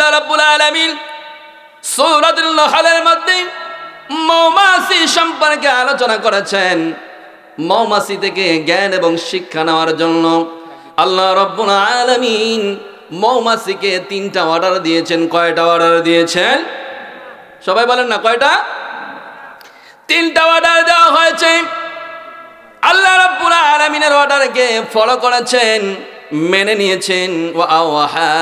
আল্লাহ রাব্বুল আলামিন সূরাতুল নাহলের মধ্যে মৌমাছি সম্পর্কে আলোচনা করেছেন। মৌমাছি থেকে জ্ঞান এবং শিক্ষা নেওয়ার জন্য আল্লাহ রাব্বুল আলামিন মৌমাছিকে 3টা অর্ডার দিয়েছেন। কয়টা অর্ডার দিয়েছেন? সবাই বলেন না, কয়টা? 3টা অর্ডার দেওয়া হয়েছে। আল্লাহ রাব্বুল আলামিনের অর্ডারকে ফলো করেছেন, মেনে নিয়েছেন। ওয়া আওহা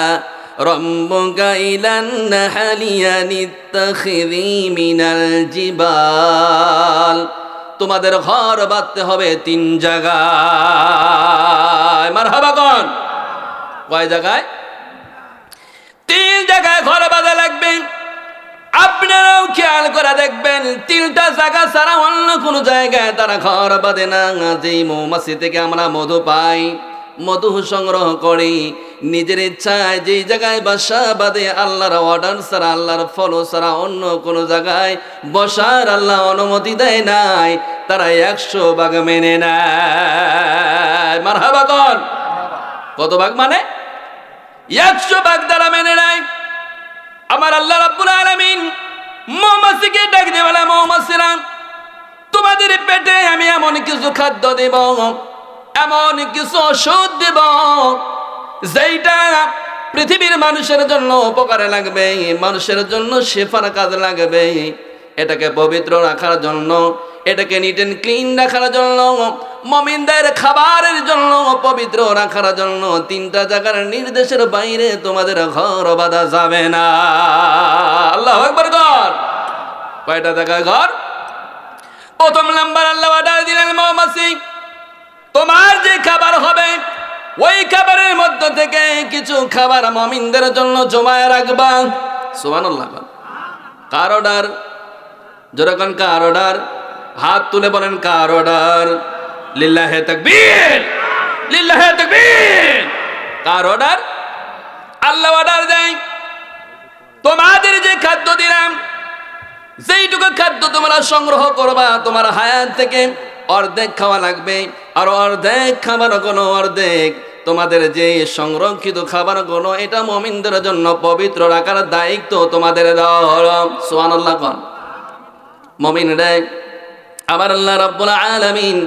রাব্বুকা ইলান নাহলি আনিত্তাখিযি মিনাল জিবাল, তোমাদের ঘর বাঁধতে হবে 3 জায়গায়। মারহাবা কোন? কয় জায়গায়? 3 জায়গায় ঘর বাঁধা লাগবে। আপনারাও খেয়াল করে দেখবেন 3টা জায়গা ছাড়া অন্য কোনো জায়গায় তারা ঘর বাঁধে না। যেই মৌমাছি থেকে আমরা মধু পাই, মধু সংগ্রহ করি, নিজের ইচ্ছায় যেই জায়গায় বাসা বাঁধে, আল্লাহর অর্ডার ছাড়া, আল্লাহর ফলো ছাড়া অন্য কোনো জায়গায় বসার আল্লাহ অনুমতি দেয় নাই। তারা 100 ভাগ মেনে নেয়। মারহাবা কোন? কত ভাগ? মানে 100 ভাগ তারা মেনে নেয়। আমার আল্লাহ রাব্বুল আলামিন মৌমাছিকে ডাক দিয়ে বলে, মৌমাছিরা, তোমাদের পেটে আমি এমন কিছু খাদ্য দেব, এমন কিছু ওষুধ দেব, যেইটা পৃথিবীর মানুষের জন্য উপকারে লাগবে, মানুষের জন্য শেফার কাজে লাগবে। এটাকে পবিত্র রাখার জন্য, এটাকে নিট এন্ড ক্লিন রাখার জন্য, মুমিনদের খাবারের জন্য, পবিত্র রাখার জন্য 3টা জায়গার নির্দেশের বাইরে তোমাদের ঘর বাঁধা যাবে না। আল্লাহু আকবার। ঘর কয়টা জায়গায় ঘর? প্রথম নাম্বার আল্লাহ অর্ডার দিলেন, মৌমাছি, তোমার যে খাবার হবে ওই খাবারের মধ্য থেকে কিছু খাবার মুমিনদের জন্য জমায়ে রাখবা। সুবহানাল্লাহ। কার অর্ডার? যেরকম কার অর্ডার? হাত তুলে বলেন, কার অর্ডার? লিল্লাহে তাকবীর, লিল্লাহে তাকবীর। কার অর্ডার? আল্লাহ অর্ডার দেয়, তোমাদের যে খাদ্য দিলাম, যেইটুকু খাদ্য তোমরা সংগ্রহ করবা, তোমার হায়াত থেকে অর্ধেক খাওয়া লাগবে, আর অর্ধেক খাবার কোনো অর্ধেক তোমাদের যে সংরক্ষিত খাবার কোনো, এটা মুমিনদের জন্য পবিত্র রাখার দায়িত্ব তোমাদের দেওয়া হলো। সুবহানাল্লাহ। কোন? মুমিনরা, আমার আল্লাহ রাব্বুল আলামিন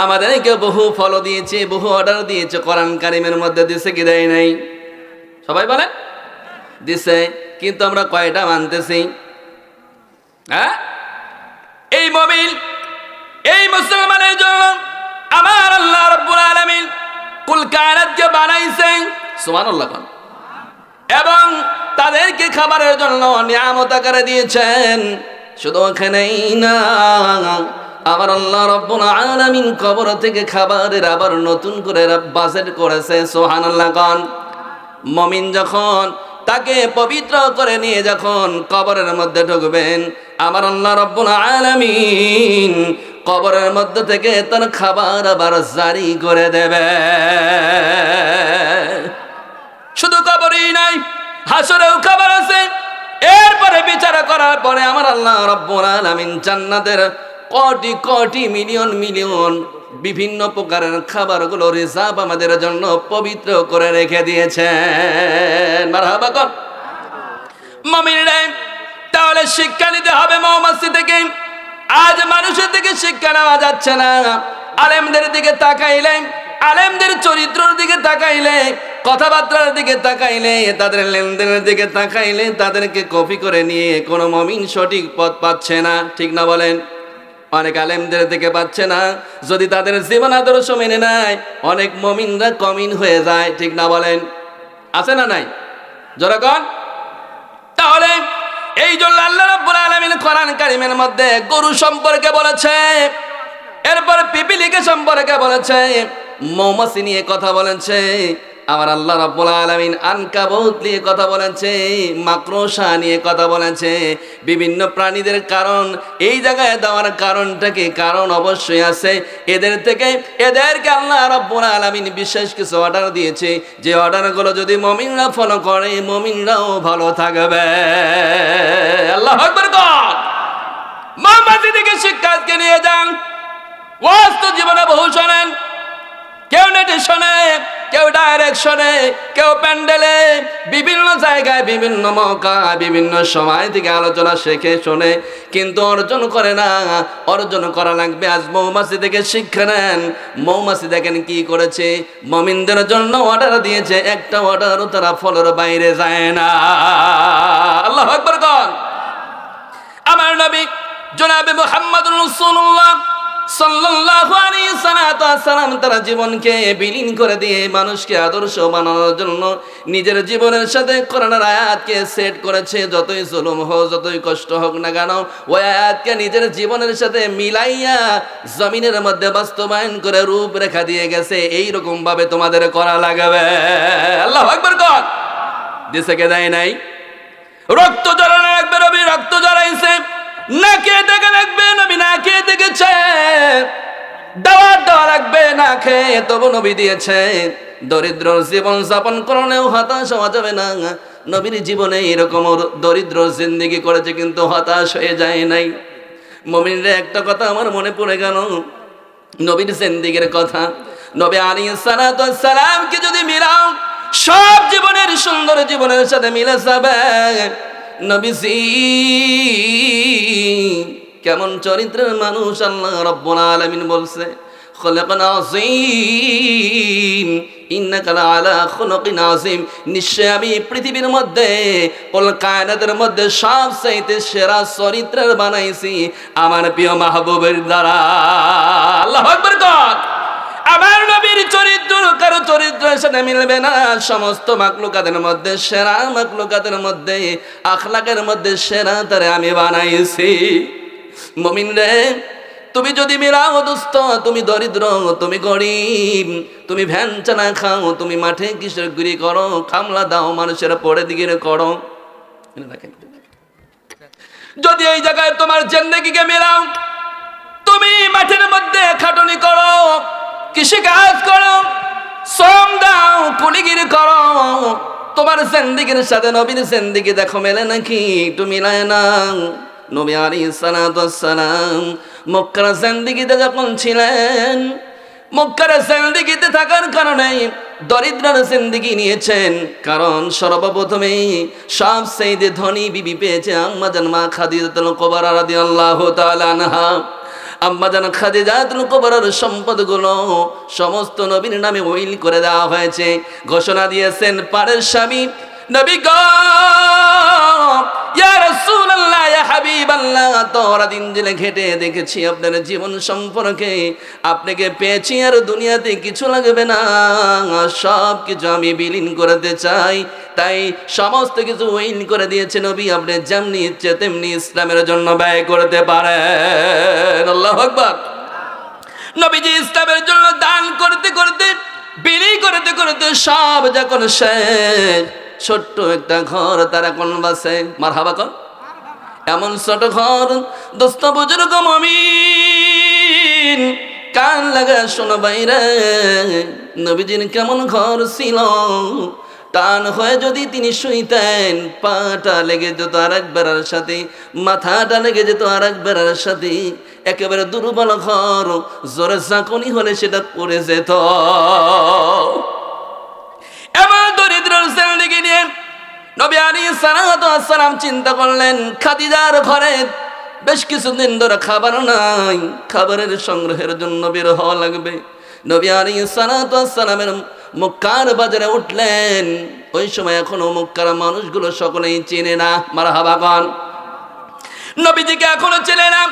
আমাদেরকে বহু ফলো দিয়েছে, বহু অর্ডার দিয়েছে। কোরআন কারীমের মধ্যে দিছে কি দেয় নাই? সবাই বলেন, দিছে। কিন্তু আমরা কয়টা মানতেছি? হ্যাঁ? এই মুমিন, এই মুসলমানের জন্য আমার আল্লাহ রাব্বুল আলামিন কুল কায়নাতকে বানাইছেন। সুবহানাল্লাহ। এবং তাদেরকে খাবারের জন্য নিয়ামত আকারে দিয়েছেন। শুধু ওখানেই না, আমার আল্লাহ রাব্বুল আলামিন কবর থেকে খাবারের আবার নতুন করে বাজেট করেছে। সুবহানাল্লাহ। কোন? মুমিন যখন তাকে পবিত্র করে নিয়ে যখন কবরের মধ্যে ঢুকবেন, আমার আল্লাহ রাব্বুল আলামিন কবরের মধ্যে থেকে তার খাবার আবার জারি করে দেবে। শুধু কবরই নাই, হাসরেও খাবার আছে। এরপরে বিচার করার পরে আমার আল্লাহ রাব্বুল আলামিন জান্নাতের কোটি কোটি মিলিয়ন মিলিয়ন বিভিন্ন প্রকারের খাবারগুলো রিজার্ভ আমাদের জন্য পবিত্র করে রেখে দিয়েছেন। মারহাবা কোন? মুমিনরা, তাহলে শিক্ষা নিতে হবে মৌমাছি থেকে। আজ মানুষের থেকে শিক্ষা নেওয়া যাচ্ছে না। আলেমদের দিকে তাকাইলে, আলেমদের চরিত্রের দিকে তাকাইলে, কথাবার্তার দিকে তাকাইলে, তাদের লেনদেনের দিকে তাকাইলে, তাদেরকে কপি করে নিয়ে কোনো মুমিন সঠিক পথ পাচ্ছে না। ঠিক না বলেন? অনেক আলেমদের দিকে পাচ্ছে না। যদি তাদের জীবন আদর্শ মেনে নেয়, অনেক মুমিনরা কমিন হয়ে যায়। ঠিক না বলেন? আছে না নাই? জনগণ, তাহলে এই জন্য আল্লাহ রাব্বুল আলামিন কোরআন কারীমের মধ্যে গরু সম্পর্কে বলেছে, এরপর পিপিলিকা সম্পর্কে বলেছে, মৌমাছি নিয়ে কথা বলেছে। আমার আল্লাহ রাব্বুল আলামিন আনকাবুত নিয়ে কথা বলেছে, মাকড়সা নিয়ে কথা বলেছে। বিভিন্ন প্রাণীদের কারণ এই জায়গায় দেওয়ার কারণটা কি? কারণ অবশ্যই আছে। এদেরকে আল্লাহ রাব্বুল আলামিন বিশেষ কিছু অর্ডার দিয়েছে, যে অর্ডারগুলো যদি মুমিনরা ফলো করে, মুমিনরাও ভালো থাকবে। আল্লাহু আকবার। মৌমাছি থেকে শিক্ষা আজকে নিয়ে যান। ওয়াজ তো জীবনে বহু শোনেন, কেউ নেটে শোনে, কেউ ডাইরেকশনে, কেউ প্যান্ডেলে, বিভিন্ন জায়গায় বিভিন্ন মৌকা বিভিন্ন সময় থেকে আলোচনা শেখে শোনে, কিন্তু অর্জন করে না। অর্জন করা লাগবে। আজ মৌমাছি থেকে শিক্ষা নেন। মৌমাছি দেখেন কি করেছে, মুমিনদের জন্য অর্ডার দিয়েছে, একটা অর্ডারও তারা ফলোর বাইরে যায় না। আল্লাহু আকবার কোন। আমার নবী জনাবে মুহাম্মদুর রাসূলুল্লাহ সাল্লাল্লাহু আলাইহি সাল্লাম তারা জীবনকে বিলীন করে দিয়ে মানুষকে আদর্শ বানানোর জন্য নিজের জীবনের সাথে কোরআনের আয়াতকে সেট করেছে। যতই জুলুম হোক, যতই কষ্ট হোক না কেন, ওই আয়াতকে নিজের জীবনের সাথে মিলাইয়া জমিনের মধ্যে বাস্তবায়ন করে রূপরেখা দিয়ে গেছে। এইরকম ভাবে তোমাদের করা লাগবে। আল্লাহু আকবার কোন। দিছে কে দেয় নাই? রক্ত ঝরানো লাগবে। নবী রক্ত ঝরাইছে, না খেয়ে থেকে লাগবে। নবী না খেয়ে দেখেছে, দাওয়াত দেওয়া লাগবে, না খেয়ে তবু নবী দিয়েছে। দরিদ্র জীবন যাপন করলেও হতাশ হওয়া যাবে না। নবীর জীবনে এরকম দরিদ্র জিন্দেগি করেছে, কিন্তু হতাশ হয়ে যায় নাই। মুমিনরা একটা কথা আমার মনে পড়ে গেল, নবীর জিন্দেগির কথা। নবী আলাইহিস সালাতু ওয়াস সালামকে যদি মিলাও, সব জীবনের সুন্দর জীবনের সাথে মিলে যাবে। নবীজি কেমন চরিত্রের মানুষ, আল্লাহ রাব্বুল আলামিন বলছে খলকান আযীম ইন্নাকা লাআলা খুলুকিন আযীম। নিশ্চয় আমি পৃথিবীর মধ্যে কুল কায়নাতের মধ্যে সবচেয়ে সেরা চরিত্রের বানাইছি আমার প্রিয় মাহবুবের দ্বারা। আল্লাহু আকবার কোন। আমার নবীর চরিত্র কারো চরিত্রের সাথে মিলবে না। সমস্ত মাখলুকাতের মধ্যে সেরা, মাখলুকাতের মধ্যে আখলাকের মধ্যে সেরা তারে আমি বানাইছি। মুমিন রে, তুমি যদি মিলাও দোস্ত, তুমি দরিদ্র, তুমি গরিব, তুমি ভ্যান চালা খাও, তুমি মাঠে কিশোর গুরি করো, কামলা দাও, মানুষের পরে দিকে করো, যদি এই জায়গায় তোমার জিন্দেগিকে মিলাও, তুমি মাঠের মধ্যে খাটুনি করো, কৃষি কাজ করো, শ্রম দাও, কুলিগিরি করো, তোমার জিন্দেগির সাথে নবীর জিন্দেগি দেখো মেলে নাকি? একটু মিলায় না। নবী আলাইহিস সালাতু ওয়াস সালাম মক্কার জিন্দেগিতে যখন ছিলেন, মক্কার জিন্দেগিতে থাকার কারণে দরিদ্রের জিন্দেগি নিয়েছেন। কারণ সর্বপ্রথমে সবচেয়ে ধনী বিবি পেয়েছে আম্মা জান মা খাদিজাতুল কুবরা রাদিয়াল্লাহু তাআলা আনহা। আম্মা জান খাদিজাতুল কুবরার সম্পদগুলো সমস্ত নবীর নামে উইল করে দেওয়া হয়েছে। ঘোষণা দিয়েছেন পারের স্বামী নবী গো, ইয়া রাসূলুল্লাহ, ইয়া হাবিবাল্লাহ, তোরা দিন জেলে ঘেটে দেখেছি আপনার জীবন সম্পর্কে, আপনাকে পেয়েছি আর দুনিয়াতে কিছু লাগবে না, সব কিছু আমি বিলীন করতে চাই। তাই সমস্ত কিছু উইল করে দিয়েছে নবী, আপনি যেমনি ইচ্ছে তেমনি ইসলামের জন্য ব্যয় করতে পারেন। আল্লাহু আকবার। নবীজি ইসলামের জন্য দান করতে করতে, বিলি করতে করতে সব যখন শেষ, ছোট্ট একটা ঘর তার এখন বাসে। মারহাবা কর। এমন ছোট ঘর দোস্ত বুজুর্গ মুমিন কান লাগা শোনো বাইরে, নবীজির কেমন ঘর ছিল। টান হয়ে যদি তিনি শুইতেন, পাটা লেগে যেত আর এক বেড়ার সাথে, মাথাটা লেগে যেত আর এক বেড়ার সাথে। একেবারে দুর্বল ঘর, জোরে ঝাঁকুনি হলে সেটা পড়ে যেত। এবার দরিদ্রের জিন্দেগি নিয়ে নবী আলাইহিস সালাতু ওয়াস সালাম চিন্তা করলেন, খাদিজার ঘরে বেশ কিছুদিন ধরে খাবার নাই, খাবারের সংগ্রহের জন্য বের হওয়া লাগবে। নবী আলাইহিস সালাতু ওয়াস সালামের মক্কার বাজারে উঠলেন। ওই সময় এখনো মক্কার মানুষগুলো সকলেই চেনে না। মারহাবা গান। নবীজিকে এখনো চেনে না,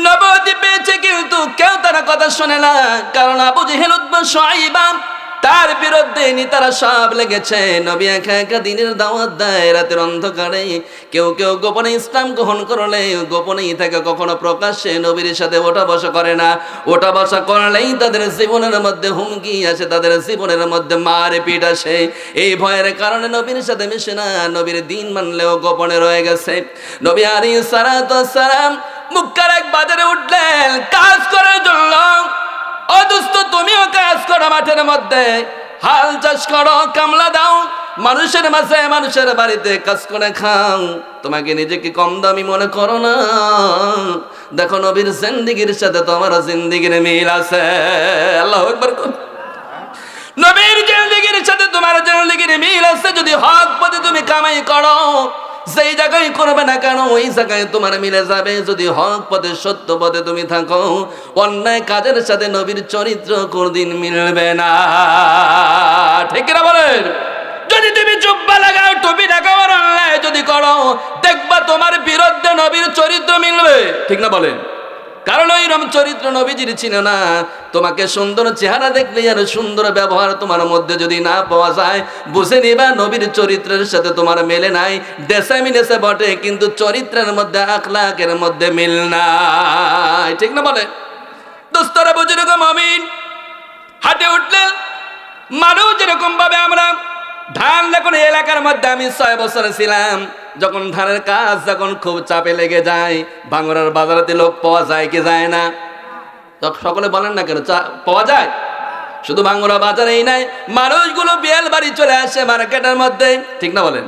নবুয়তি পেয়েছে কিন্তু কেউ তার কথা শোনে না। কারণ আবু জেহেল, উতবা, শাইবা তার বিরুদ্ধে নেতারা সব লেগেছে। নবী একা একা দিনের দাওয়াত দেয় রাতের অন্ধকারে। কেউ কেউ গোপনে ইসলাম গ্রহণ করলে গোপনেই থাকে, কখনো প্রকাশ্যে নবীর সাথে ওঠা বসা করে না। ওঠা বসা করলেই তাদের জীবনের মধ্যে হুমকি আসে, তাদের জীবনের মধ্যে মারপিট আসে। এই ভয়ের কারণে নবীর সাথে মিশে না, নবীর দিন মানলেও গোপনে রয়ে গেছে। নবী আলাইহিস সালাতু ওয়াস সালাম মক্কার এক বাজারে উঠলেন কাজ করার জন্য। ও দোস্ত, তুমিও কাজ করো, মাঠের মধ্যে হাল চাষ করো, কামলা দাও, মানুষের মাঝে মানুষের বাড়িতে কাজ করে খাও। তোমাকে নিজেকে কম দামি মনে করো না। দেখো নবীর জিন্দেগির সাথে তোমার জিন্দেগির মিল আছে। আল্লাহু আকবার। নবীর জিন্দেগির সাথে তোমার জিন্দেগির মিল আছে, যদি হক পথে তুমি কামাই করো, যেই জায়গায় করবে না কেন ওই জায়গায় তোমার মিলে যাবে। যদি হক পথে সত্য পথে তুমি থাকো, অন্যায় কাজের সাথে নবীর চরিত্র কোনদিন মিলবে না। ঠিক না বলেন? যদি তুমি জুব্বা লাগাও, টুপি লাগাও, আর অন্যায় যদি করো, দেখবা তোমার বিরুদ্ধে নবীর চরিত্র মিলবে। ঠিক না বলেন? কারণ ওইরকম চরিত্র নবীজির ছিল না। তোমাকে সুন্দর চেহারা দেখলে আর সুন্দর ব্যবহার তোমার মধ্যে যদি না পাওয়া যায়, বুঝে নিবা নবীর চরিত্রের সাথে তোমার মেলে নাই। দেশে মিলেছে বটে, কিন্তু চরিত্রের মধ্যে আখলাকের মধ্যে মিল নাই। ঠিক না বলে? দোস্তরা বুজুর্গ মুমিন, হাটে উঠলেন মানুষ যেরকম ভাবে আমরা ধান যখন এলাকার মধ্যে আমি 6 বছর ছিলাম, যখন ধানের কাজ যখন খুব চাপে লেগে যায়, ভাঙড়ার বাজারেতে লোক পাওয়া যায় কি যায় না? সকলে বলেন না কেন পাওয়া যায়? শুধু ভাঙড়া বাজারেই নাই, মানুষগুলো বিয়াল বাড়ি চলে আসে মার্কেটের মধ্যে। ঠিক না বলেন?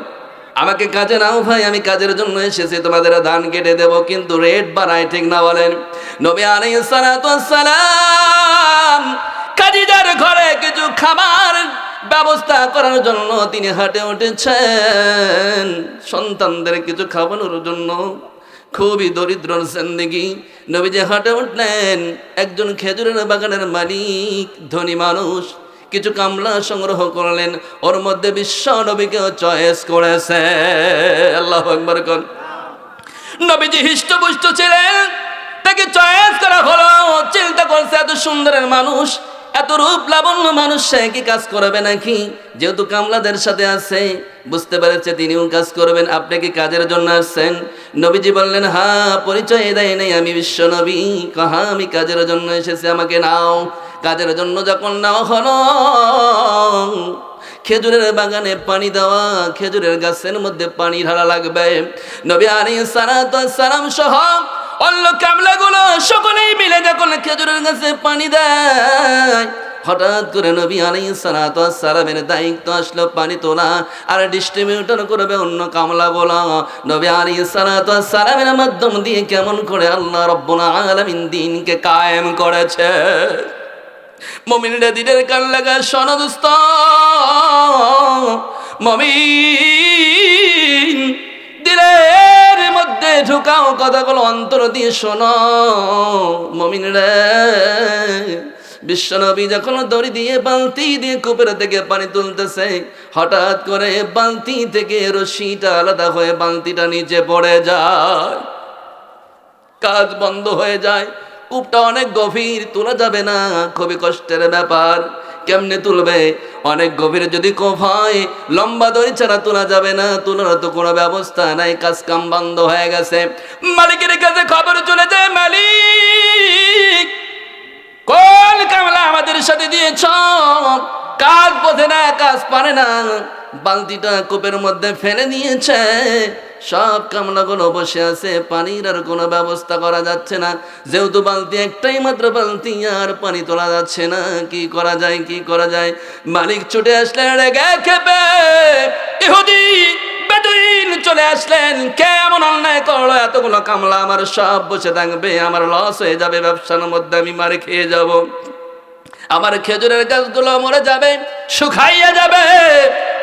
আমাকে কাজে নাও ভাই, আমি কাজের জন্য এসেছি, তোমাদের ধান কেটে দেব, কিন্তু রেট বাড়ায়। ঠিক না বলেন? নবী আলাইহিস সালাতু ওয়াস সালাম কাজীদার ঘরে কিছু খাবার ব্যবস্থা করার জন্য তিনি হাটে উঠেছেন, সন্তানদের কিছু খাওয়ানোর জন্য। খুবই দরিদ্র জিন্দেগি। নবীজি হাটে উঠলেন, একজন খেজুরের বাগানের মালিক, ধনী মানুষ, কিছু কামলা সংগ্রহ করলেন, ওর মধ্যে বিশ্ব নবীকে চয়েস করেছে। আল্লাহু আকবার কোন। নবীজি হিষ্টপুষ্ট ছিলেন, তাকে চয়েস করা হলো। চিন্তা করছে এত সুন্দরের মানুষ, এত রূপ লাবণ্য মানুষ, সে কি কাজ করবে নাকি? যেহেতু কামলাদের সাথে আছে, বুঝতে পেরেছে তিনিও কাজ করবেন। আপনি কি কাজের জন্য আসছেন? নবীজি বললেন, হ্যাঁ। পরিচয় দেয় নাই, আমি বিশ্ব নবী। হ্যাঁ, আমি কাজের জন্য এসেছি, আমাকে নাও। কাজের জন্য যখন নাও হলো, খেজুরের বাগানে পানি দেওয়া, খেজুরের গাছের মধ্যে পানি ঢালা লাগবে। নবী আলাইহিস সালাতু ওয়াস সালাম সহ অন্য কামলাগুলো সকলেই মিলে যখন খেজুরের গাছে পানি দেয়, হঠাৎ করে নবী আলাইহিস সালাতু ওয়াস সালামের দায়িত্ব আসলো পানি তোলা আর ডিস্ট্রিবিউটর করবে অন্য কামলাগুলো। নবী আলাইহিস সালাতু ওয়াস সালামের মাধ্যম দিয়ে কেমন করে আল্লাহ রাব্বুল আলামিন দ্বীনকে কায়েম করেছে। মুমিনরা দিনের কান লাগা শোনো দোস্ত, মুমিন দিলের মধ্যে ঢুকাও কথাগুলো, অন্তর দিয়ে শোনো। মুমিন রে, বিশ্বনবী যখন দড়ি দিয়ে বালতি দিয়ে কূপের থেকে পানি তুলতেছে, হঠাৎ করে বালতি থেকে রশিটা আলাদা হয়ে বালতিটা নিচে পড়ে যায়, কাজ বন্ধ হয়ে যায়। কূপটা অনেক গভীর, তোলা যাবে না, খুবই কষ্টের ব্যাপার। কেমনে তুলবে? অনেক গভীর যদি কূপ হয়, লম্বা দড়ি ছাড়া তোলা যাবে না, তোলার তো কোনো ব্যবস্থা নাই, কাজ কাম বন্ধ হয়ে গেছে। মালিকের কাছে খবর চলে যায়, মালিক কোন কামলা আমাদের সাথে দিয়েছ? কাজ বোঝে না, কাজ পারে না, বালতিটা কূপের মধ্যে ফেলে দিয়েছে। সব কামলাগুলো বসে আছে, পানির আর কোনো ব্যবস্থা করা যাচ্ছে না। যেহেতু বালতি একটাই মাত্র বালতি, আর পানি তোলা যাচ্ছে না, কি করা যায়, কি করা যায়? মালিক ছুটে আসলেন রেগে খেপে, ইহুদি বেদুইন চলে আসলেন। কে এমন অন্যায় করলো? এতগুলো কামলা আমার সব বসে থাকবে, আমার লস হয়ে যাবে, ব্যবসার মধ্যে আমি মারে খেয়ে যাব, আমার খেজুরের গাছগুলো মরে যাবে, শুকাইয়া যাবে,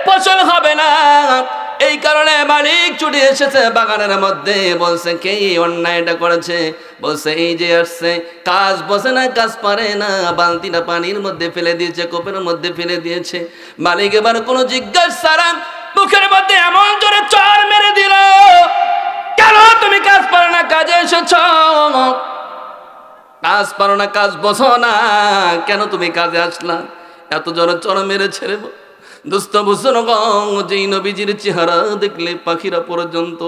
ফসল হবে না। এই কারণে মালিক ছুটে এসেছে বাগানের মধ্যে, বলছে কে অন্যায়টা করেছে? বলছে এই যে আসছে, কাজ বসে না, কাজ পারে না, বালতিটা পানির মধ্যে ফেলে দিয়েছে, কোপের মধ্যে ফেলে দিয়েছে। মালিক এবার কোনো জিজ্ঞাসা ছাড়া মুখের মধ্যে এমন জোরে চড় মেরে দিল, কেন তুমি কাজ পারো না, কাজে এসেছ? কাজ পারো না, কাজ বসো না, কেন তুমি কাজে আসলা? এত জোরে চড় মেরেছে রে দোস্ত। বুঝছো যে নবীজির চেহারা দেখলে পাখিরা পর্যন্ত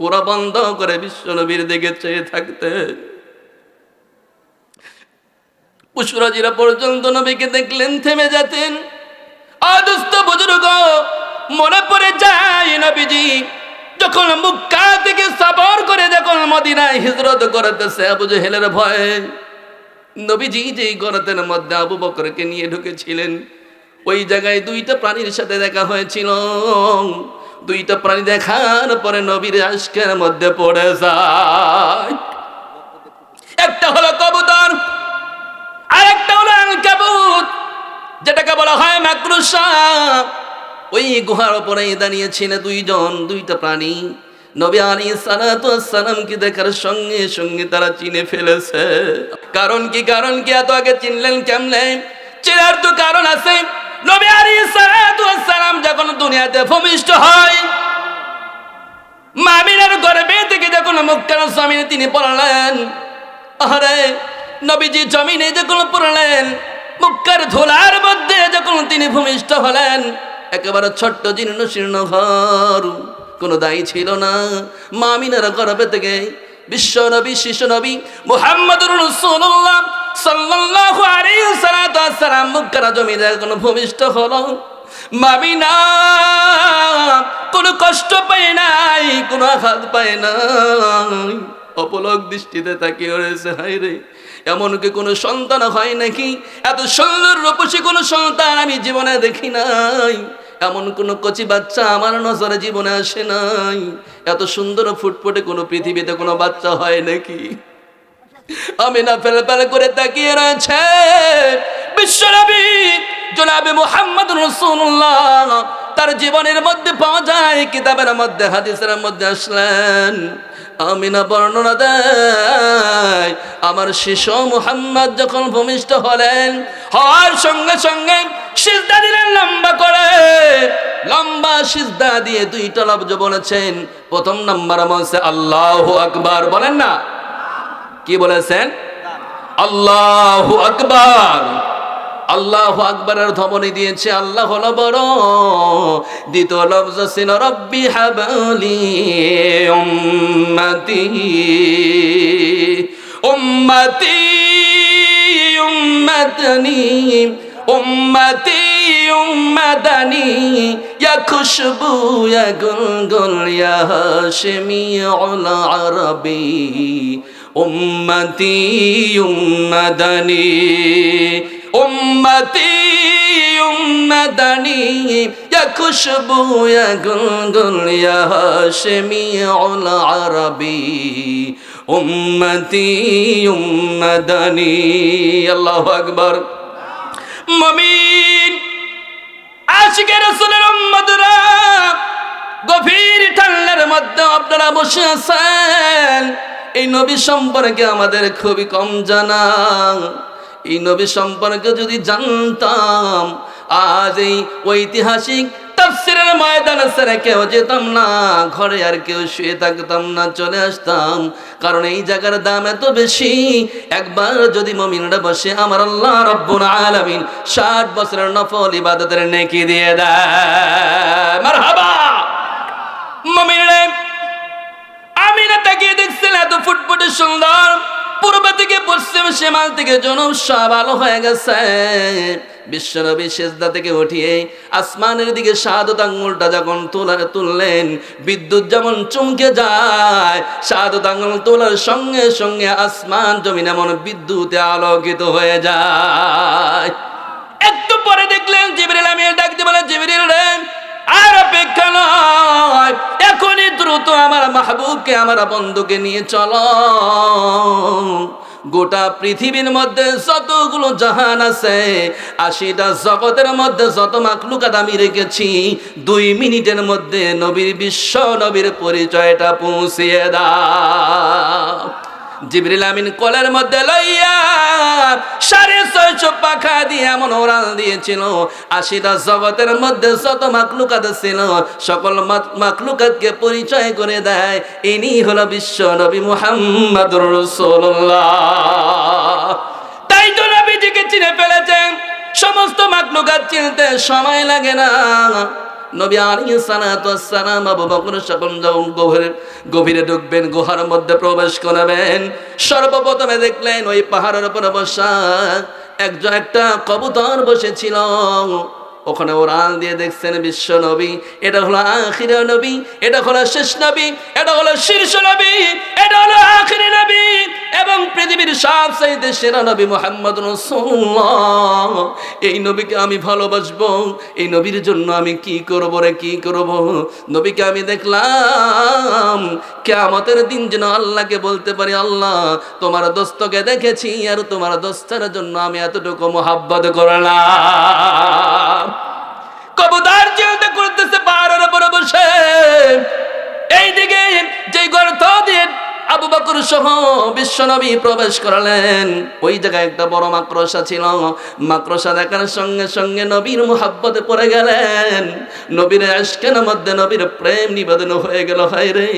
ওরা বন্ধ করে বিশ্ব নবীর দিকে চেয়ে থাকতে, পশুরাজিরা পর্যন্ত নবীকে দেখলেন থেমে যেতেন। দোস্ত বুজুর্গ, মনে পড়ে যায় নবীজি যখন মক্কা থেকে সফর করে যখন মদিনায় হিজরত করতেছে আবু জেহেলের ভয়ে, নবীজি যেই গর্তের মধ্যে আবু বকরকে নিয়ে ঢুকেছিলেন, ওই জায়গায় দুইটা প্রাণীর সাথে দেখা হয়েছিল। দুইটা প্রাণী দেখার পরে নবীর আশকের মধ্যে পড়ে যায়। একটা হলো কবুতর, আর একটা হলো আনকাবুত। যেটাকে বলা হয় মাকড়সা। ওই গুহার উপরে দাঁড়িয়েছিল দুইটা প্রাণী। নবী আলাইহিস সালাতু ওয়াস সালামকে দেখার সঙ্গে সঙ্গে তারা চিনে ফেলেছে। কারণ কি এত আগে চিনলেন কেমনে? চেনার তো কারণ আছে। নবী আলাইহিস সালাতু ওয়াস সালাম যখন দুনিয়াতে ভূমিষ্ঠ হয়, মা আমিনার গর্ভে থেকে যখন মক্কার জমিনে তিনি পড়লেন, আরে নবীজি জমিনে যখন পড়লেন, মক্কার ধুলার মধ্যে যখন তিনি ভূমিষ্ঠ হলেন, একেবারে ছোট্ট জীর্ণ শীর্ণ ঘর, কোনো দায়ী ছিল না। মা আমিনার গর্ভে থেকে বিশ্ব নবী শিশু নবী মুহাম্মদুর রাসূলুল্লাহ সাল্লাল্লাহু আলাইহি ওয়াসাল্লাম মক্কার জমিনে যখন ভূমিষ্ঠ হলো, মা আমিনা কোনো কষ্ট পায় নাই, কোনো আঘাত পায় নাই, অপলক দৃষ্টিতে তাকিয়ে রয়েছে। হায় রে, এমন কি কোনো সন্তান হয় নাকি? এত সুন্দর রূপসী কোনো সন্তান আমি জীবনে দেখি নাই, এমন কোনো কচি বাচ্চা আমার নজরে জীবনে আসে নাই। এত সুন্দর ফুটফুটে কোনো পৃথিবীতে কোনো বাচ্চা হয় নাকি? আমিনা ফেল করে তাকিয়ে রয়েছে। বিশ্বনবী জনাবে মুহাম্মদুর রাসূলুল্লাহ তার জীবনের মধ্যে পাওয়া যায়, কিতাবের মধ্যে হাদিসের মধ্যে আসলেন, আমিনা বর্ণনা দেয়, আমার শিশু মুহাম্মদ যখন ভূমিষ্ঠ হলেন, হওয়ার সঙ্গে সঙ্গে সিজদা দিলেন লম্বা করে। লম্বা সিজদা দিয়ে দুইটা লফজ বলেছেন। প্রথম নাম্বার বলছে আল্লাহু আকবার, বলেন না কি বলেছেন? আল্লাহু আকবার। আল্লাহু আকবারের ধ্বনি দিয়েছে আল্লাহ হলো বড়। দ্বিতীয় লফজ ছিল রব্বি হাবলি উম্মতি উম্মতি উম্মতনি উম্মতি উম্মদনি ইয়া খুশবু ইয়া গুলগুল ইয়া হাশিমিউল আরবি উম্মতি উম্মদনি উম্মতি উম্মদনি ইয়া খুশবু ইয়া গুলগুল ইয়া হাশিমিউল আরবি উম্মতি উম্মদনি। আল্লাহু আকবার। মুমিন আশিকে রাসূলের উম্মতরা, গভীর ঠান্ডার মধ্যে আপনারা বসে আছেন। এই নবী সম্পর্কে আমাদের খুবই কম জানা। এই নবী সম্পর্কে যদি জানতাম, আজ এই ঐতিহাসিক তাফসীরের ময়দানে ছেড়ে কেউ যেতাম না, ঘরে আর কেউ শুয়ে থাকতাম না, চলে আসতাম। কারণ এই জায়গার দাম এত বেশি। একবার যদি মুমিনরা বসে, আমার আল্লাহ রাব্বুল আলামিন 60 বছরের নফল ইবাদতের নেকি দিয়ে দেয়। মারহাবা। মুমিনরা আমিনা তাকিয়ে দেখছেন, এত ফুটফুটে সুন্দর, পূর্ব থেকে পশ্চিম সীমাল থেকে জনম সব আলো হয়ে গেছে। বিশ্বনবী সিজদা থেকে উঠিয়ে আসমানের দিকে শাহাদাত আঙ্গুলটা যখন তুললেন, বিদ্যুৎ যেমন চমকে যায়, শাহাদাত আঙ্গুল তোলার সঙ্গে সঙ্গে আসমান জমিন এমন বিদ্যুতে আলোকিত হয়ে যায়। একটু পরে দেখলেন জিবরিল আমিন ডাক দিয়ে বলে, জিবরিল রে, আর অপেক্ষা নয়, এখনই দ্রুত আমার মাহবুবকে, আমার বন্ধুকে নিয়ে চলো। গোটা পৃথিবীর মধ্যে যতগুলো জাহান আছে, 80টা জগতের মধ্যে যত মাখলুকাত আমি রেখেছি, 2 মিনিটের মধ্যে বিশ্ব নবীর পরিচয়টা পৌঁছিয়ে দাও। জিবরিল আমিন কোলের মধ্যে লইয়া 650 পাখা দিয়ে এমন ওড়াল দিয়েছিল, 80টা জগতের মধ্যে যত মাখলুকাত ছিল সকল মাখলুকাতকে পরিচয় করে দেয়, ইনি হলো বিশ্ব নবী মুহাম্মদুর রাসূলুল্লাহ। তাই তো নবীজিকে চিনে ফেলেছেন। সমস্ত মাখলুকাত চিনতে সময় লাগে না। নবী আলাইহিস সালাতু ওয়াস সালাম আবু বকর যখন গভীরে ঢুকবেন, গুহার মধ্যে প্রবেশ করবেন, সর্বপ্রথমে দেখলেন ওই পাহাড়ের উপরে বসা একটা কবুতর বসেছিল। ওখানে ওড়াল দিয়ে দেখছেন বিশ্ব নবী। এটা হলো আখির নবী, এটা হলো শেষ নবী, এটা হলো শীর্ষ নবী, এটা হলো আখির নবী। এবং পৃথিবীর সবচেয়ে সেরা নবী মুহাম্মদ রাসূলুল্লাহ, এই নবীকে আমি ভালোবাসবো, এই নবীর জন্য আমি কি করব রে কি করব। নবীকে আমি দেখলাম কিয়ামতের দিন যেন আল্লাহকে বলতে পারি, আল্লাহ তোমার দোস্তকে দেখেছি আর তোমার দোস্তের জন্য আমি এতটুকু মোহাব্বত করলাম। কবুতর চিন্তা করতেছে পাহাড়ের উপরে বসে, এইদিকে যে গর্ত দিয়ে আবু বকর সহ বিশ্বনবী প্রবেশ করলেন, ওই জায়গায় একটা বড় মাকড়সা ছিল। মাকড়সা দেখার সঙ্গে সঙ্গে নবীর মুহাব্বতে পড়ে গেলেন। নবীর আশকের মধ্যে নবীর প্রেম নিবেদন হয়ে গেল। হায় রে,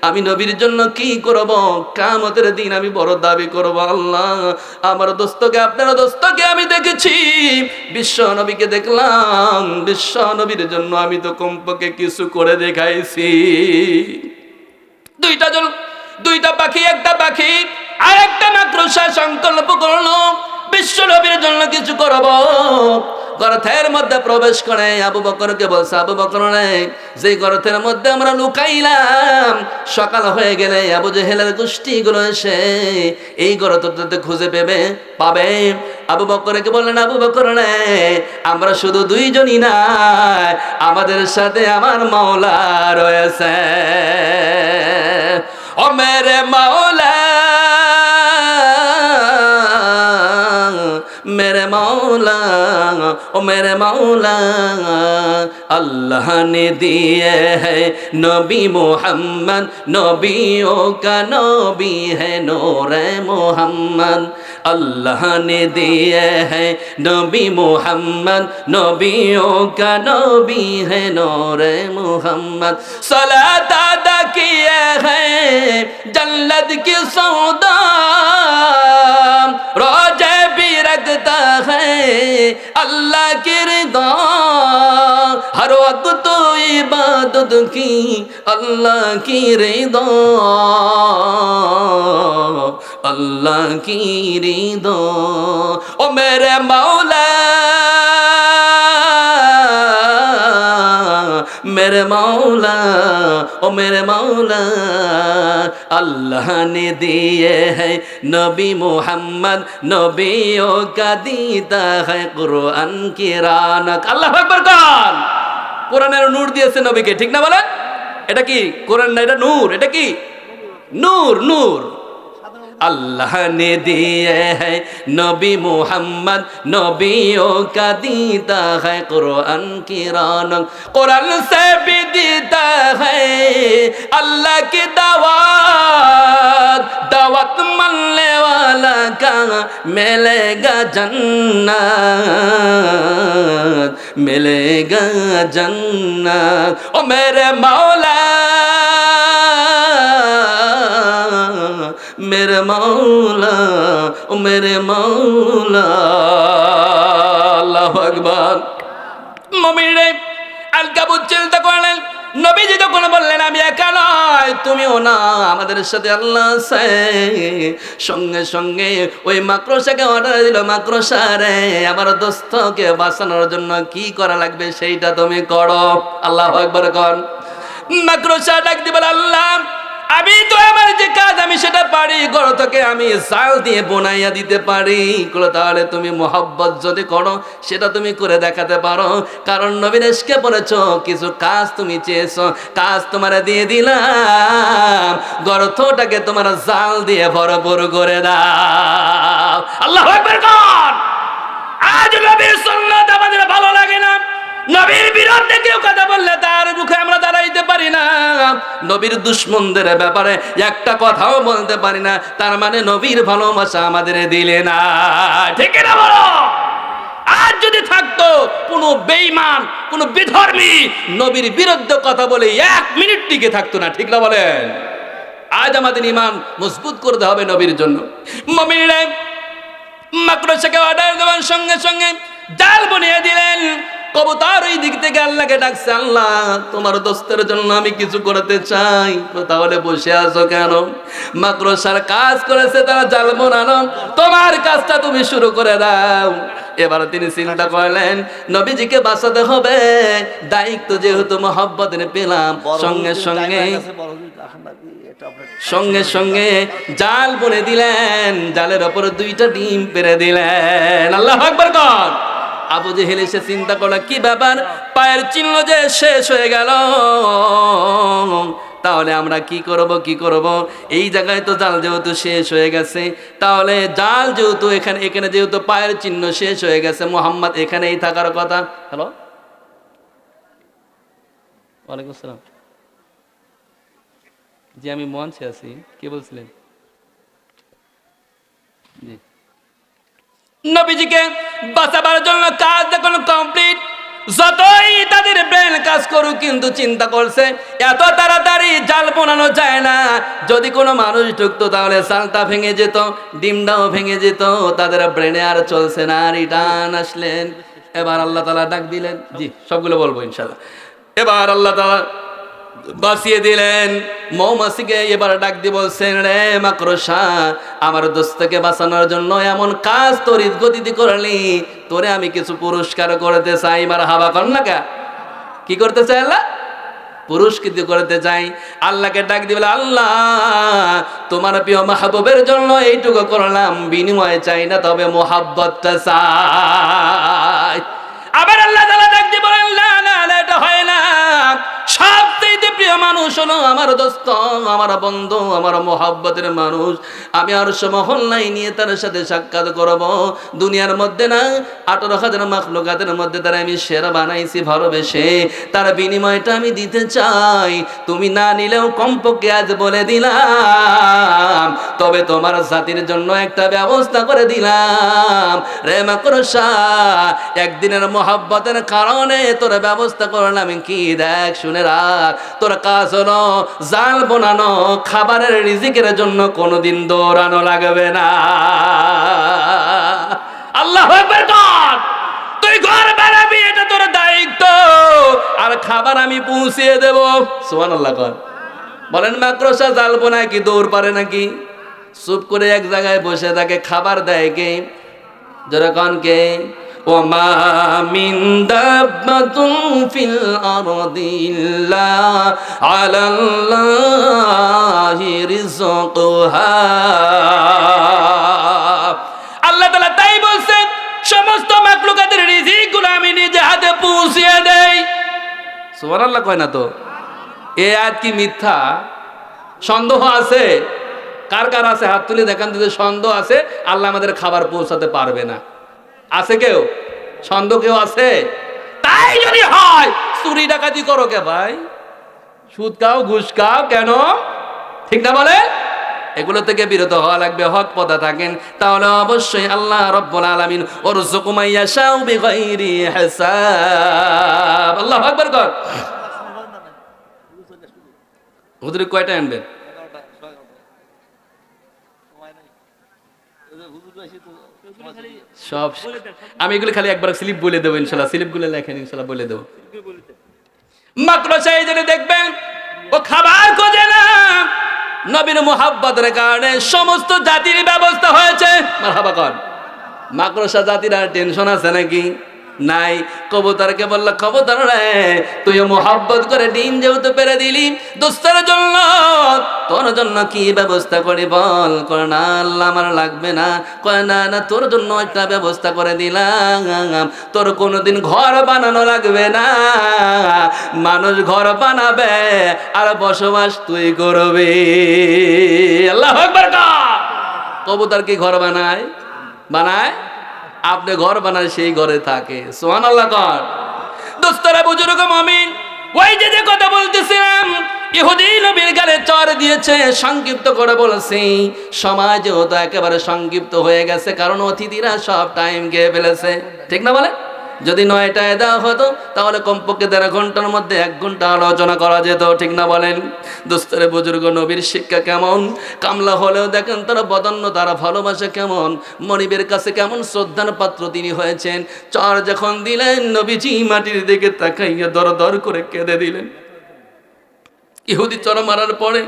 আমি নবীর জন্য কি করব? কিয়ামতের দিন আমি বড় দাবি করব, আল্লাহ আমার দোস্তকে, আপনার দোস্তকে আমি দেখেছি, বিশ্ব নবীকে দেখলাম, বিশ্ব নবীর জন্য আমি তো কমপক্ষে কিছু করে দেখাইছি। দুইটা পাখি, একটা পাখি আর একটা মাকড়সা সংকল্প করলো বিশ্ব নবীর জন্য কিছু করব। গর্তের মধ্যে প্রবেশ করে আবু বকরকে বলছে, আবু বকর রে, যে গর্তের মধ্যে আমরা লুকাইলাম, সকাল হয়ে গেলে আবু জেহেলের গোষ্ঠীগুলো এসে এই গর্তটাতে খুঁজে পাবে। আবু বকরকে বললেন, আবু বকর রে, আমরা শুধু দুইজনই না, আমাদের সাথে আমার মাওলা রয়েছে। ও মেরে মাওলা, मेरे मौला, ओ मेरे मौला, अल्लाह ने दिए है नबी मोहम्मद, नबियों का नबी है नूरे मोहम्मद। अल्लाह ने दिए है नबी मोहम्मद, नबियों का नबी है नूरे मोहम्मद। सलात अदा किए है जन्नत की सौदा, रोजे भी रखता है अल्लाह की रिदा, हर वक्त तो इबादत की अल्लाह की रिदा, अल्लाह की रिदा। ओ मेरे मौला, मेरे मौला, ओ मेरे मौला, अल्लाह ने दिए है नबी मोहम्मद, नबियों का दीदा है कुरान की रानक। আল্লাহু আকবার কান। কোরআনের নূর দিয়েছে নবীকে, ঠিক না বলেন? এটা কি কোরআন না, এটা নূর। এটা কি নূর? নূর। अल्लाह ने दिए है नबी मोहम्मद, नबियों का दीदा है कुरान की रौनक। कुरान से भी दीदा है अल्लाह की दावत, दावत मानने वाला का मिलेगा जन्नत, मिलेगा जन्नत। ओ मेरे मौला, मेरे मौला, ओ मेरे मौला। আল্লাহু আকবার। মুমিনে আল-কাবুত চিন্তা করলেন, নবীজি যখন বললেন আমি একা নয়, তুমিও না, আমাদের সাথে আল্লাহ আছে, সঙ্গে সঙ্গে ওই মাকড়সাকে অর্ডার দিল, মাকড়সা রে, আমার দোস্তকে বাঁচানোর জন্য কি করা লাগবে সেইটা তুমি করো। আল্লাহু আকবার কর। মাকড়সা ডাক দিবে, আল্লাহ আমি তো আমার যে কাজ আমি সেটা পারি, গর্তকে আমি জাল দিয়ে বোনাইয়া দিতে পারি, তাহলে তুমি মোহাব্বত যদি করো সেটা তুমি করে দেখাতে পারো, কারণ নবীর ইশকে পড়েছো, কিছু কাজ তুমি চেয়েছো, কাজ তোমার দিয়ে দিলাম, গর্তটাকে তোমার জাল দিয়ে ভরপুর করে দাও। আল্লাহু আকবার কর। আজ নবীর সুন্নাত আমাদের ভালো লাগে না, নবীর বিরুদ্ধে কেউ কথা বললে তার মুখে আমরা দাঁড়াইতে পারি না, নবীর দুশমনদের ব্যাপারে একটা কথাও বলতে পারি না, তার মানে নবীর ভালোবাসা আমাদের দিলে না, ঠিক না বলো? আজ যদি থাকতো কোনো বেঈমান, কোনো বিধর্মী নবীর বিরুদ্ধে কথা বলে 1 মিনিট টিকে থাকতো না, ঠিক না বলেন? আজ আমাদের ঈমান মজবুত করতে হবে নবীর জন্য। মুমিনরা মাকড়সাকে অর্ডার দেওয়ার সঙ্গে সঙ্গে জাল বানিয়ে দিলেন। কবুতর ওই দিক থেকে আল্লাহকে ডাকছে, আল্লাহ তোমার দোস্তের জন্য আমি কিছু করতে চাই, তাহলে বসে আছো কেন? মাকড়সার কাজ করেছে তারা জাল বানানো, তোমার কাজটা তুমি শুরু করে দাও। এবার তিনি চিন্তা করলেন নবীজিকে বাঁচাতে হবে, দায়িত্ব যেহেতু মহব্বতের পেলাম, সঙ্গে সঙ্গে সঙ্গে সঙ্গে জাল বুনে দিলেন, জালের ওপর 2টা ডিম পেরে দিলেন। আল্লাহু আকবার কর। আবু জেহেল এসে চিন্তা করলো কি ব্যাপার, পায়ের চিহ্ন যে শেষ হয়ে গেল, তাহলে আমরা কি করব? এই জায়গায় তো জাল যেহেতু শেষ হয়ে গেছে, তাহলে জাল যেহেতু এখানে যেহেতু পায়ের চিহ্ন শেষ হয়ে গেছে, মোহাম্মদ এখানেই থাকার কথা। হ্যালো, ওয়ালাইকুম আসসালাম। জি আমি মঞ্চে আছি, কে বলছিলেন? জি, নবীজিকে বাঁচাবার জন্য কাজ যখন কমপ্লিট, যতই তাদের ব্রেন কাজ করুক, কিন্তু চিন্তা করছে এত তাড়াতাড়ি জাল বোনানো যায় না, যদি কোনো মানুষ ঢুকতো তাহলে জালটা ভেঙে যেত, ডিমটাও ভেঙে যেত, তাদের ব্রেনে আর চলছে না। রিটার্ন আসলেন, এবার আল্লাহ তাআলা ডাক দিলেন। জি সবগুলো বলবো ইনশাআল্লাহ। এবার আল্লাহ তাআলা বাঁচিয়ে দিলেন মৌমাছিকে, এবার ডাক দিয়ে বলছেন, রে মাকড়সা, আমার দোস্তকে বাঁচানোর জন্য এমন কাজ তড়িৎ গতিতে করলি, তোরে আমি কিছু পুরস্কার করতে চাই। মারহাবা কর না কা, কি করতে চাই? আল্লাহ পুরস্কৃত করতে চাই। আল্লাহকে ডাক দিবে, আল্লাহ তোমার প্রিয় মাহবুবের জন্য এইটুকু করলাম, বিনিময়ে চাই না, তবে মোহাব্বতটা চাই। আবার আল্লাহ তাআলা ডাক দিয়ে বলেন, না না না, এটা হয় না, সবচেয়ে প্রিয় মানুষ হলো আমার দোস্ত, আমার বন্ধু, আমার মোহাব্বতের মানুষ, আমি আর মহল্লাই নিয়ে তার সাথে সাক্ষাৎ করব। দুনিয়ার মধ্যে না 18,000 মাখলুকাতের মধ্যে তারা আমি সেরা বানাইছি ভালোবেসে, তার বিনিময়টা আমি দিতে চাই। তুমি না নিলেও কমপক্ষে আজ বলে দিলাম, তবে তোমার জাতির জন্য একটা ব্যবস্থা করে দিলাম। রে মাকড়সা, একদিনের মোহাব্বতের কারণে তোর ব্যবস্থা করলাম কি, দেখ শুনে রাখ, তোর কাজ হলো জাল বোনানো, খাবারের রিজিকের জন্য কোনোদিন দৌড়ানো লাগবে না। আল্লাহু আকবার কর। তুই ঘর বানাবি, এটা তোর দায়িত্ব, আর খাবার আমি পৌঁছিয়ে দেব। সুবহানাল্লাহ কর। বলেন মাকড়সা জাল বোনায় কি দৌড় পারে নাকি? চুপ করে এক জায়গায় বসে থাকে, খাবার দেয় কে? যেরকম কে? ওমা মিন দাব্বাতুন ফিল আরদি ইল্লা আলাল্লাহি রিজকুহা। আল্লাহ তাআলা তাই বলছেন, সমস্ত মাখলুকাতের রিজিকগুলো আমি নিজে হাতে পৌঁছিয়ে দেই। সুবহানাল্লাহ কয় না তো? এ আয়াত কি মিথ্যা? সন্দেহ আছে? কার কার আছে হাত তুলে দেখান তো, সন্দেহ আছে আল্লাহ আমাদের খাবার পৌঁছাতে পারবে না? আছে কেউ? সন্দেহ কেউ আছে? তাই যদি হয় চুরি ডাকাতি করো কে ভাই? সুদ খাও, ঘুষ খাও কেন? ঠিক না বলে? এগুলো থেকে বিরত হওয়া লাগবে। হক পথে থাকেন, তাহলে অবশ্যই আল্লাহ রাব্বুল আলামিন ওয়ারযুকু মান ইয়াশাউ বিগাইরি হিসাব। আল্লাহু আকবার কর। হুজুর কয়টা আনবেন? সব আমি এগুলো খালি একবার স্লিপ বলে দেবো ইনশাল্লাহ, স্লিপগুলো লেখেন ইনশাল্লাহ বলে দেবো। মাকড়সা এই জন্য দেখবেন ও খাবার খোঁজে না, নবীর মুহাব্বতের কারণে সমস্ত জাতির ব্যবস্থা হয়েছে। মারহাবা কর। মাকড়সা জাতির আর টেনশন আছে নাকি? নাই। কবুতরকে বলল, কবুতর রে, তুই মোহাব্বত করে ডিম যেহেতু পেরে দিলি, দোস্তের জন্য তোর জন্য কি ব্যবস্থা করি বল? কয় না আল্লাহ আমার লাগবে না। কয় না না, তোর জন্য একটা ব্যবস্থা করে দিলাম, তোর কোনোদিন ঘর বানানো লাগবে না, মানুষ ঘর বানাবে আর বসবাস তুই করবি। আল্লাহু আকবার। কবুতর কি ঘর বানায়? বানায়? আপনি ঘর বানান, সেই ঘরে থাকে। সুবহানাল্লাহ কর। দোস্তরা, বুজুর্গ মুমিন, ওই যে কথা বলতেছিলাম, ইহুদি নবীর গালে চর দিয়েছে। সংক্ষিপ্ত করে বলেছি, সমাজ তো একেবারে সংক্ষিপ্ত হয়ে গেছে, কারণ অতিথিরা সব টাইম খেয়ে ফেলেছে। ঠিক না বলে? যদি 9টায় দেওয়া হতো তাহলে কমপক্ষে 1.5 ঘন্টার মধ্যে 1 ঘন্টা আলোচনা করা যেত। ঠিক না বলেন? দোস্তরে বুজুর্গ, নবীর শিক্ষা কেমন? কামলা হলেও দেখেন তারা বদন্য, তারা ভালোবাসা কেমন, মনিবের কাছে কেমন শ্রদ্ধার পাত্র তিনি হয়েছেন। চর যখন দিলেন, নবীজি মাটির দিকে তাকাইয়া দর দর করে কেঁদে দিলেন। ইহুদি চর মারার পরে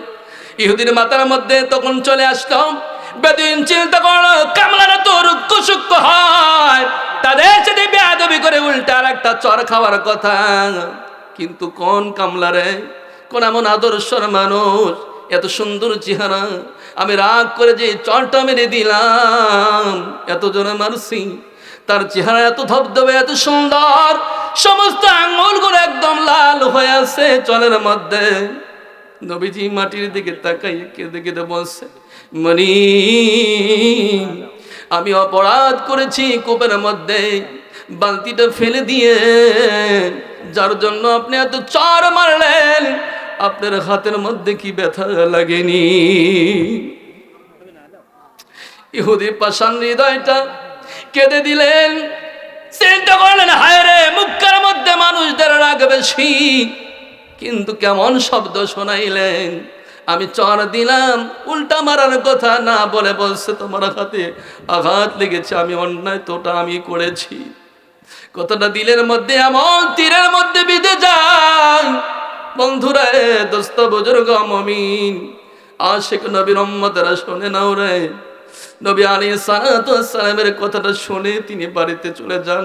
ইহুদির মাথার মধ্যে তখন চলে আসতাম, বেদুইন চিন্তা করলো, কামলারা তো রুক্ষ সূক্ষ্ম হয়, তাদের সাথে বেয়াদবি করে উল্টা আর একটা চর খাওয়ার কথা। কিন্তু কোন কামলারে, কোন এমন আদর্শের মানুষ, এত সুন্দর চেহারা, আমি রাগ করে যে চরটা মেরে দিলাম, এত জনে মারছি, তার চেহারা এত ধবধবে, এত সুন্দর, সমস্ত আঙ্গুলগুলো একদম লাল হয়ে আছে চলের মধ্যে। নবীজি মাটির দিকে তাকাই কেঁদে কেঁদে বলছে, মনি আমি অপরাধ করেছি, কূপের মধ্যে বালতিটা ফেলে দিয়ে, যার জন্য আপনি এত চর মারলেন, আপনার হাতের মধ্যে কি ব্যথা লাগেনি? ইহুদি পাষাণ হৃদয়টা কেঁদে দিলেন, চিন্তা করলেন, হায় রে, মুক্কার মধ্যে মানুষদের রাগ বেশি, কিন্তু কেমন শব্দ শোনাইলেন। আমি চর দিলাম, উল্টা মারার কথা না বলে বলছে তোমার হাতে আঘাত লেগেছে, আমি অন্যায় তোটা আমি করেছি। কথাটা দিলের মধ্যে এমন তীরের মধ্যে বিঁধে যায়। বন্ধুরা, দোস্ত বুজুর্গ মুমিন আশিক নবীর উম্মতেরা শুনে নাও রে, নবী আলাইহিস সালাতু ওয়াস সালামের কথাটা শুনে তিনি বাড়িতে চলে যান।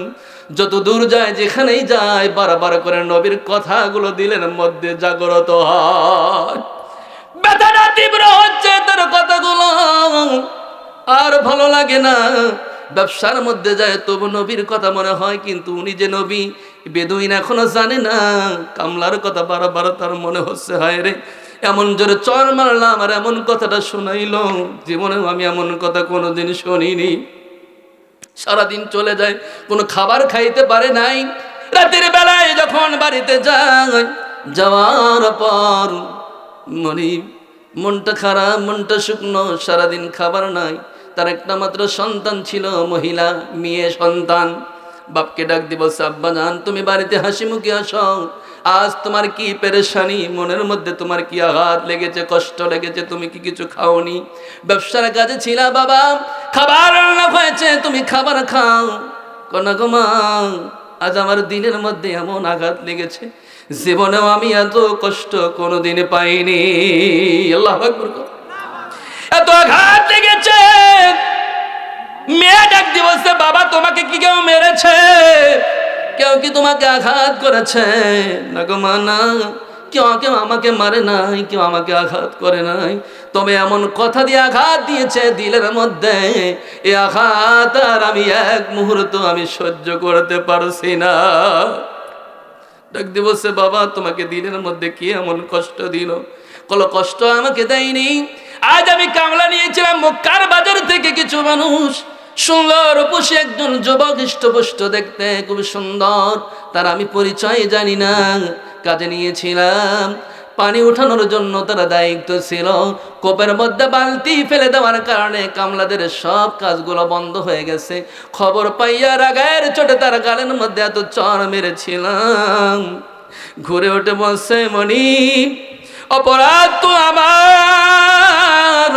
যত দূর যায়, যেখানেই যায়, বারবার করে নবীর কথাগুলো দিলের মধ্যে জাগ্রত হয়। ব্যথাটা তীব্র হচ্ছে তার কথাগুলো, আর ভালো লাগে না। ব্যবসার মধ্যে যায়, তবু নবীর কথা মনে হয়, কিন্তু উনি যে নবী বেদুইন এখনো জানে না। কামলার কথা বারবার তার মনে হচ্ছে, হায় রে, এমন জোরে চর মারলাম আর এমন কথাটা শোনাইল, জীবনেও আমি এমন কথা কোনোদিন শুনিনি। সারাদিন চলে যায়, কোনো খাবার খাইতে পারে নাই। রাতের বেলায় যখন বাড়িতে যায়, যাওয়ার পর মনটা খারাপ, মনটা শুকনো, সারাদিন খাবার নাই। তার একটা মাত্র সন্তান ছিল, মহিলা, মেয়ে সন্তান। বাপকে ডাক দিব, আব্বা জান, তুমি বাড়িতে হাসি মুখে আসো, আজ তোমার কি পেরেশানি, মনের মধ্যে তোমার কি আঘাত লেগেছে, কষ্ট লেগেছে, তুমি কি কিছু খাওনি? ব্যবসার কাজে ছিলা বাবা, খাবার রান্না হয়েছে, তুমি খাবার খাও। কনা গো মা, আজ আমার দিনের মধ্যে এমন আঘাত লেগেছে, জীবনেও আমি এত কষ্ট কোনোদিন পাইনি। আল্লাহু আকবার। এত আঘাত লেগেছে। মেয়ে ডাক দিয়ে বলছে, বাবা তোমাকে কি কেউ মেরেছে? কেউ কি তোমাকে আঘাত করেছে? না গো মা, না, কেউ আমাকে মারে নাই, কেউ আমাকে আঘাত করে নাই, তবে এমন কথা দিয়ে আঘাত দিয়েছে দিলের মধ্যে, এই আঘাত আর আমি এক মুহূর্ত আমি সহ্য করতে পারছি না। ডাক দিয়ে বলছে, বাবা তোমাকে দিনের মধ্যে কি এমন কষ্ট দিল? কোনো কষ্ট আমাকে দেয়নি। আজ আমি কামলা নিয়েছিলাম মক্কার বাজার থেকে, কিছু মানুষ, সুন্দর রূপসী একজন যুবক, হৃষ্টপুষ্ট দেখতে, খুব সুন্দর, তার আমি পরিচয় জানি না। কাজে নিয়েছিলাম, পানি উঠানোর জন্য তারা দায়িত্ব ছিল। কোপের মধ্যে বালতি ফেলে দেওয়ার কারণে কামলাদের সব কাজগুলো বন্ধ হয়ে গেছে। খবর পাইয়া রাগের চোটে তার গালের মধ্যে এত চর মেরেছিলাম। ঘুরে উঠে বলছে, মনি, অপরাধ তো আমার,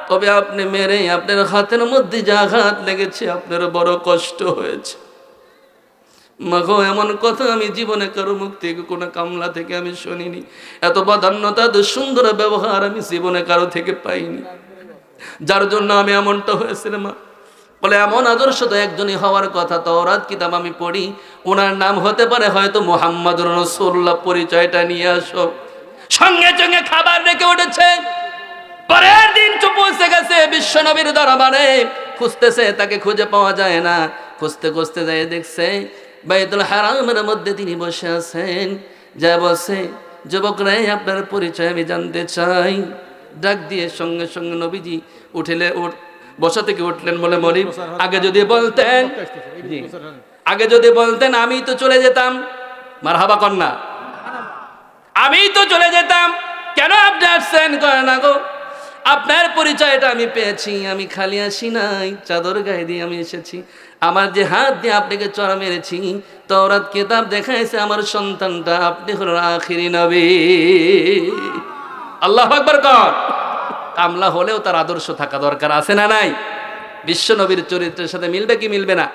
তবে আপনি মেরে আপনার হাতের মধ্যে যে আঘাত লেগেছে, আপনার বড় কষ্ট হয়েছে। মাগো, এমন কথা আমি জীবনে কারো মুখ থেকে, কোনো কামলা থেকে আমি শুনিনি। এত প্রাধান্যতা, এত সুন্দর ব্যবহার আমি জীবনে কারো থেকে পাইনি, যার জন্য আমি এমনটা হয়েছিল। মা বলে, এমন আদর্শ তো একজনই হওয়ার কথা। তাওরাত কিতাব আমি পড়ি, ওনার নাম হতে পারে হয়তো মুহাম্মাদুর রাসূলুল্লাহ, পরিচয়টা নিয়ে আসো। সঙ্গে সঙ্গে খাবার রেখে উঠেছে। পরের দিন পৌঁছে গেছে বিশ্ব নবীর দরবারে, খুঁজতেছে, তাকে খুঁজে পাওয়া যায় না। খুঁজতে খুঁজতে যায়, দেখছে বাইতুল হারামের মধ্যে তিনি বসে আছেন। যা বসে, যুবক রে, আপনার পরিচয় আমি জানতে চাই। ডাক দিয়ে সঙ্গে সঙ্গে নবীজি বসা থেকে উঠলেন, বলে, মরি, আগে যদি বলতেন, আগে যদি বলতেন আমি তো চলে যেতাম। মারহাবা কন্যা, আমি তো চলে যেতাম, কেন আপনি আসছেন? করে না গো, আপনার পরিচয়টা আমি পেয়েছি, আমি খালি আসি নাই, চাদর গায়ে দিয়ে আমি এসেছি। আমার যে হাত দিয়ে আপনাকে চড়া মেরেছি, তাওরাত কিতাব দেখাইছে আমার সন্তানটা আপনি হলেন আখিরি নবী। আল্লাহু আকবার কর। কামলা হলেও তার আদর্শ থাকা দরকার, আছে না নাই? বিশ্ব নবীর চরিত্রের সাথে মিলবে কি মিলবে না?